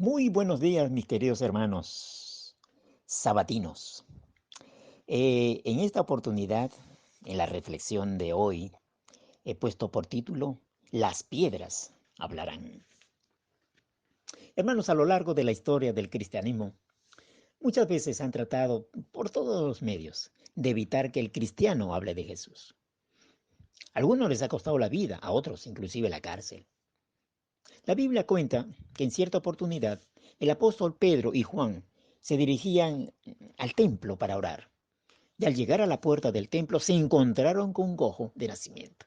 Muy buenos días, mis queridos hermanos sabatinos. En esta oportunidad, en la reflexión de hoy, he puesto por título Las piedras hablarán. Hermanos, a lo largo de la historia del cristianismo, muchas veces han tratado por todos los medios de evitar que el cristiano hable de Jesús. A algunos les ha costado la vida, a otros inclusive la cárcel. La Biblia cuenta que en cierta oportunidad el apóstol Pedro y Juan se dirigían al templo para orar y al llegar a la puerta del templo se encontraron con un cojo de nacimiento,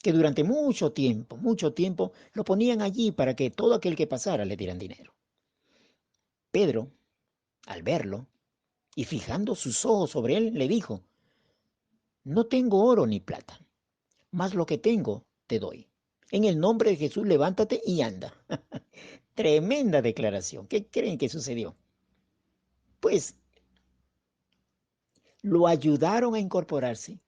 que durante mucho tiempo lo ponían allí para que todo aquel que pasara le dieran dinero. Pedro, al verlo y fijando sus ojos sobre él, le dijo: No tengo oro ni plata, mas lo que tengo te doy. En el nombre de Jesús, levántate y anda. Tremenda declaración. ¿Qué creen que sucedió? Pues lo ayudaron a incorporarse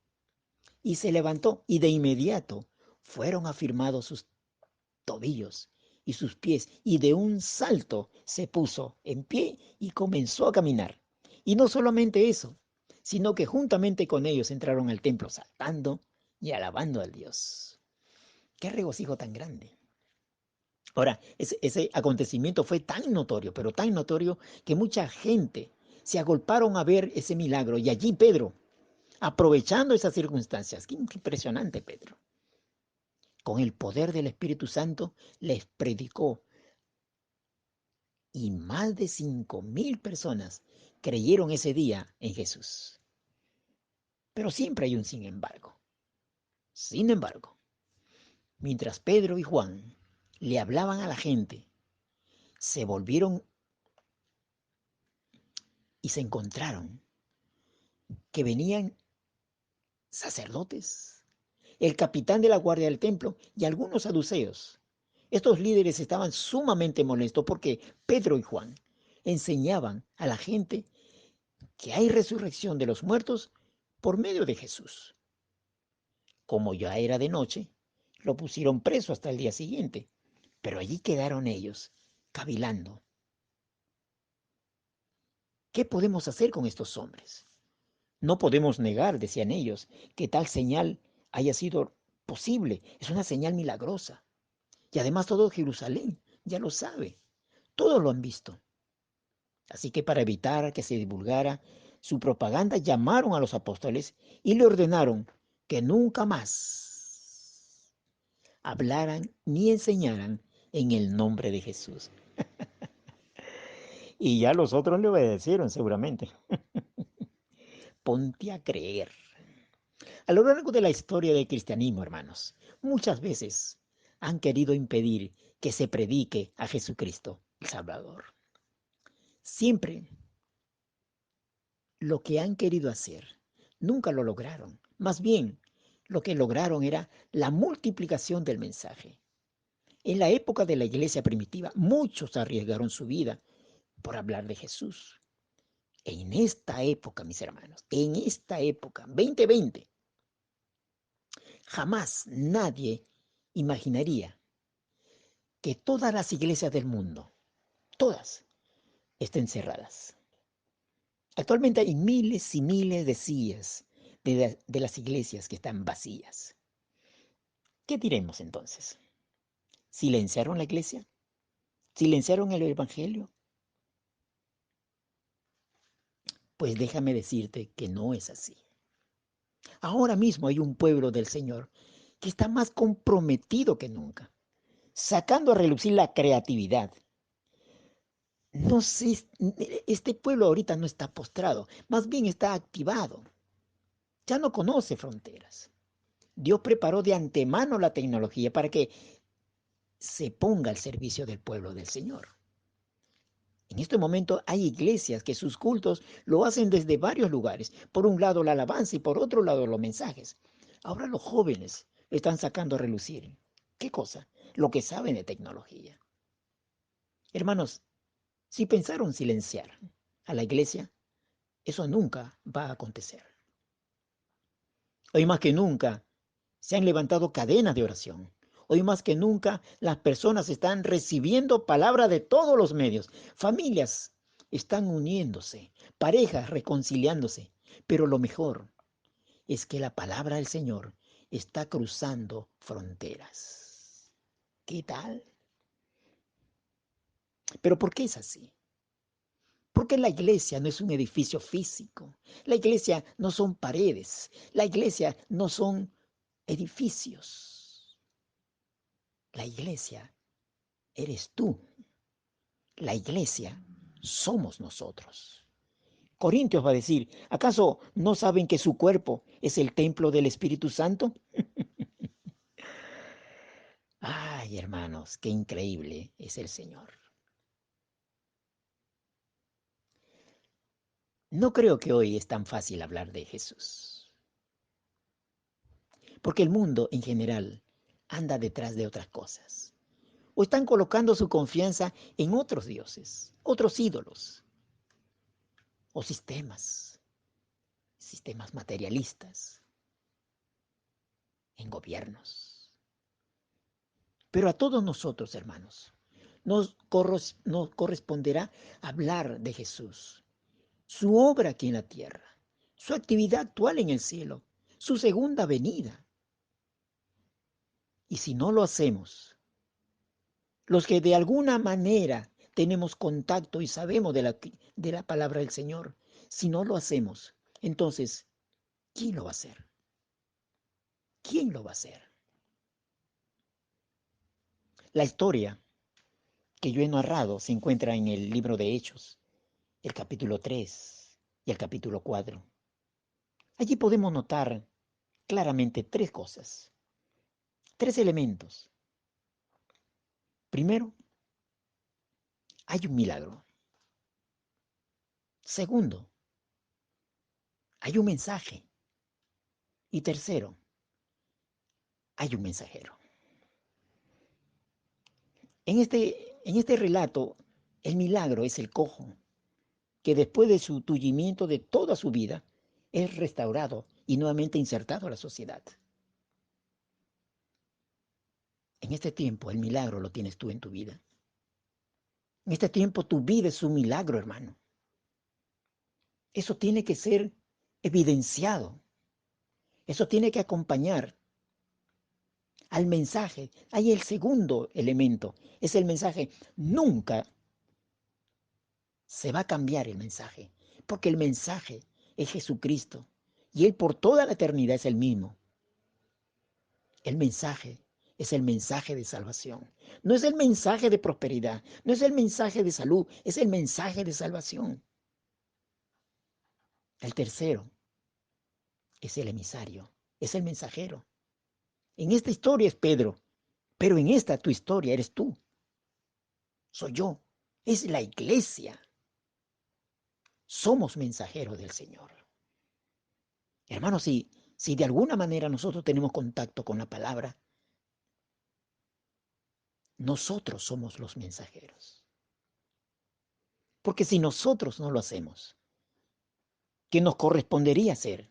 y se levantó, y de inmediato fueron afirmados sus tobillos y sus pies, y de un salto se puso en pie y comenzó a caminar. Y no solamente eso, sino que juntamente con ellos entraron al templo saltando y alabando al Dios. ¡Qué regocijo tan grande! Ahora, ese acontecimiento fue tan notorio, pero tan notorio, que mucha gente se agolparon a ver ese milagro. Y allí Pedro, aprovechando esas circunstancias, qué impresionante Pedro, con el poder del Espíritu Santo, les predicó. Y más de 5,000 personas creyeron ese día en Jesús. Pero siempre hay un sin embargo. Sin embargo, mientras Pedro y Juan le hablaban a la gente, se volvieron y se encontraron que venían sacerdotes, el capitán de la guardia del templo y algunos saduceos. Estos líderes estaban sumamente molestos porque Pedro y Juan enseñaban a la gente que hay resurrección de los muertos por medio de Jesús. Como ya era de noche, lo pusieron preso hasta el día siguiente, pero allí quedaron ellos, cavilando. ¿Qué podemos hacer con estos hombres? No podemos negar, decían ellos, que tal señal haya sido posible. Es una señal milagrosa. Y además todo Jerusalén ya lo sabe. Todos lo han visto. Así que para evitar que se divulgara su propaganda, llamaron a los apóstoles y le ordenaron que nunca más hablaran ni enseñaran en el nombre de Jesús. Y ya los otros le obedecieron seguramente. Ponte a creer. A lo largo de la historia del cristianismo, hermanos, muchas veces han querido impedir que se predique a Jesucristo, el Salvador. Siempre lo que han querido hacer, nunca lo lograron. Más bien, lo que lograron era la multiplicación del mensaje. En la época de la iglesia primitiva, muchos arriesgaron su vida por hablar de Jesús. En esta época, mis hermanos, en esta época, 2020, jamás nadie imaginaría que todas las iglesias del mundo, todas, estén cerradas. Actualmente hay miles y miles de sillas de las iglesias que están vacías. ¿Qué diremos entonces? ¿Silenciaron la iglesia? ¿Silenciaron el evangelio? Pues déjame decirte que no es así. Ahora mismo hay un pueblo del Señor que está más comprometido que nunca, sacando a relucir la creatividad. No sé, este pueblo ahorita no está postrado, más bien está activado. Ya no conoce fronteras. Dios preparó de antemano la tecnología para que se ponga al servicio del pueblo del Señor. En este momento hay iglesias que sus cultos lo hacen desde varios lugares. Por un lado la alabanza y por otro lado los mensajes. Ahora los jóvenes están sacando a relucir. ¿Qué cosa? Lo que saben de tecnología. Hermanos, si pensaron silenciar a la iglesia, eso nunca va a acontecer. Hoy más que nunca se han levantado cadenas de oración. Hoy más que nunca las personas están recibiendo palabra de todos los medios. Familias están uniéndose, parejas reconciliándose. Pero lo mejor es que la palabra del Señor está cruzando fronteras. ¿Qué tal? Pero ¿por qué es así? Porque la iglesia no es un edificio físico. La iglesia no son paredes. La iglesia no son edificios. La iglesia eres tú. La iglesia somos nosotros. Corintios va a decir, ¿acaso no saben que su cuerpo es el templo del Espíritu Santo? Ay, hermanos, qué increíble es el Señor. No creo que hoy es tan fácil hablar de Jesús, porque el mundo en general anda detrás de otras cosas, o están colocando su confianza en otros dioses, otros ídolos, o sistemas materialistas, en gobiernos. Pero a todos nosotros, hermanos, nos corresponderá hablar de Jesús, su obra aquí en la tierra, su actividad actual en el cielo, su segunda venida. Y si no lo hacemos, los que de alguna manera tenemos contacto y sabemos de la palabra del Señor, si no lo hacemos, entonces, ¿quién lo va a hacer? ¿Quién lo va a hacer? La historia que yo he narrado se encuentra en el libro de Hechos, el capítulo 3 y el capítulo 4. Allí podemos notar claramente tres cosas, tres elementos. Primero, hay un milagro. Segundo, hay un mensaje. Y tercero, hay un mensajero. En este relato, el milagro es el cojo, que después de su tullimiento de toda su vida, es restaurado y nuevamente insertado a la sociedad. En este tiempo, el milagro lo tienes tú en tu vida. En este tiempo, tu vida es un milagro, hermano. Eso tiene que ser evidenciado. Eso tiene que acompañar al mensaje. Hay el segundo elemento, es el mensaje. Nunca se va a cambiar el mensaje, porque el mensaje es Jesucristo y Él por toda la eternidad es el mismo. El mensaje es el mensaje de salvación. No es el mensaje de prosperidad, no es el mensaje de salud, es el mensaje de salvación. El tercero es el emisario, es el mensajero. En esta historia es Pedro, pero en esta tu historia eres tú, soy yo, es la iglesia. Somos mensajeros del Señor. Hermanos, si de alguna manera nosotros tenemos contacto con la palabra, nosotros somos los mensajeros. Porque si nosotros no lo hacemos, ¿qué nos correspondería hacer?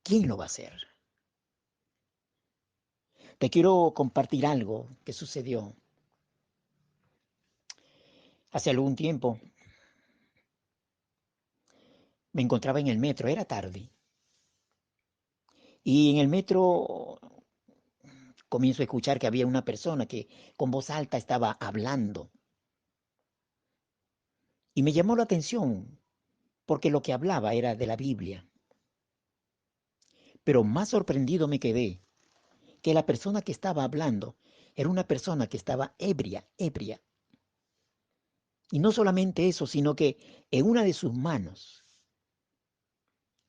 ¿Quién lo va a hacer? Te quiero compartir algo que sucedió hace algún tiempo. Me encontraba en el metro, era tarde. Y en el metro comienzo a escuchar que había una persona que con voz alta estaba hablando. Y me llamó la atención porque lo que hablaba era de la Biblia. Pero más sorprendido me quedé que la persona que estaba hablando era una persona que estaba ebria. Y no solamente eso, sino que en una de sus manos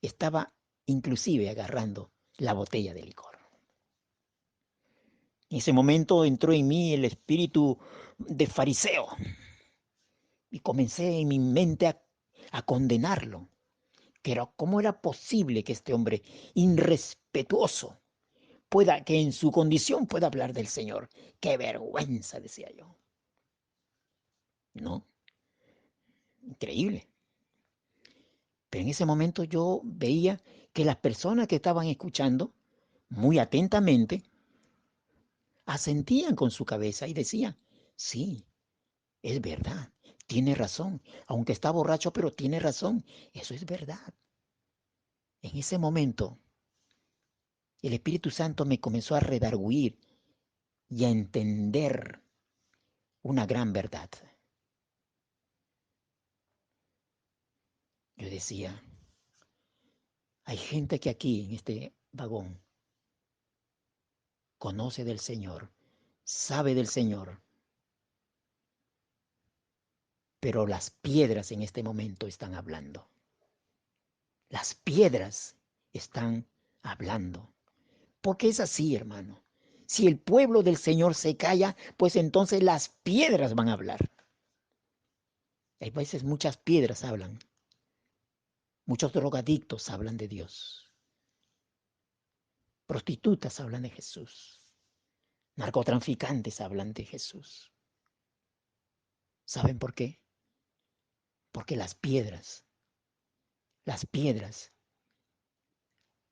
estaba inclusive agarrando la botella de licor. En ese momento entró en mí el espíritu de fariseo y comencé en mi mente a condenarlo. Pero ¿cómo era posible que este hombre irrespetuoso que en su condición pueda hablar del Señor? ¡Qué vergüenza!, decía yo. No, increíble. Pero en ese momento yo veía que las personas que estaban escuchando muy atentamente asentían con su cabeza y decían, sí, es verdad, tiene razón, aunque está borracho, pero tiene razón, eso es verdad. En ese momento, el Espíritu Santo me comenzó a redarguir y a entender una gran verdad. Yo decía, hay gente que aquí en este vagón conoce del Señor, sabe del Señor, pero las piedras en este momento están hablando. Las piedras están hablando. Porque es así, hermano. Si el pueblo del Señor se calla, pues entonces las piedras van a hablar. Hay veces muchas piedras hablan. Muchos drogadictos hablan de Dios. Prostitutas hablan de Jesús. Narcotraficantes hablan de Jesús. ¿Saben por qué? Porque las piedras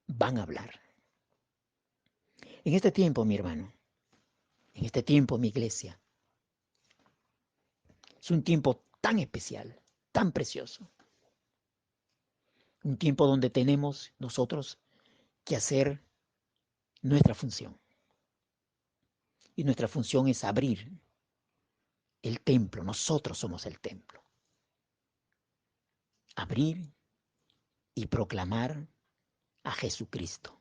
van a hablar. En este tiempo, mi hermano, en este tiempo, mi iglesia, es un tiempo tan especial, tan precioso. Un tiempo donde tenemos nosotros que hacer nuestra función. Y nuestra función es abrir el templo. Nosotros somos el templo. Abrir y proclamar a Jesucristo.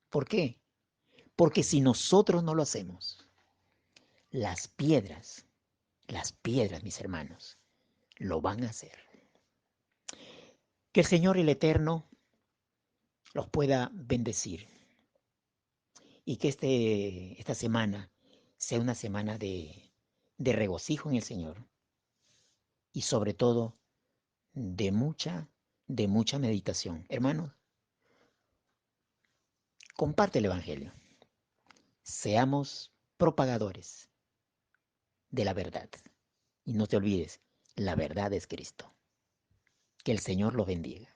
¿Por qué? Porque si nosotros no lo hacemos, las piedras, mis hermanos, lo van a hacer. Que el Señor el Eterno los pueda bendecir y que esta semana sea una semana de regocijo en el Señor y sobre todo de mucha meditación. Hermanos, comparte el Evangelio. Seamos propagadores de la verdad. Y no te olvides, la verdad es Cristo. Que el Señor los bendiga.